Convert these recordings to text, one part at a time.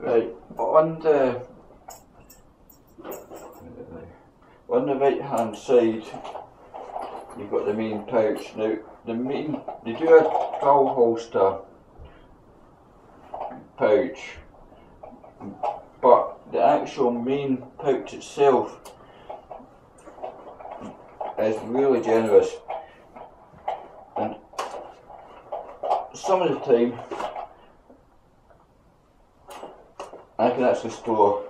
Right, on the right hand side you've got the main pouch. Now they do a dowel holster pouch, but the actual main pouch itself is really generous, and some of the time I can actually store,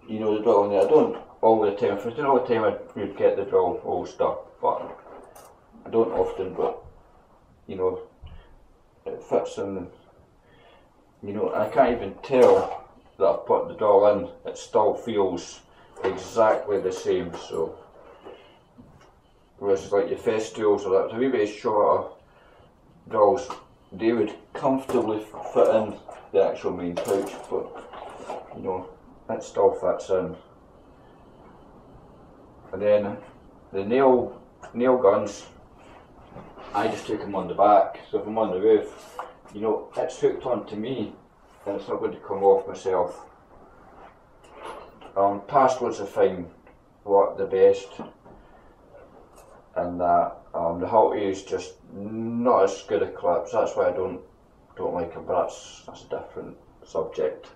you know, the drill in there. I don't all the time. If I did all the time I would get the drill holster, but I don't often. But you know, it fits in. You know, I can't even tell that I've put the drill in. It still feels exactly the same. So, whereas like your Festool's or that, a wee bit shorter drills, they would comfortably fit in the actual main pouch, but you know, it still fits in. And then the nail guns, I just took them on the back, so if I'm on the roof, you know, it's hooked onto me and it's not going to come off myself. Passwords I find work the best, and that the Hilti is just not as good a clips. That's why I don't like them, but that's a different subject.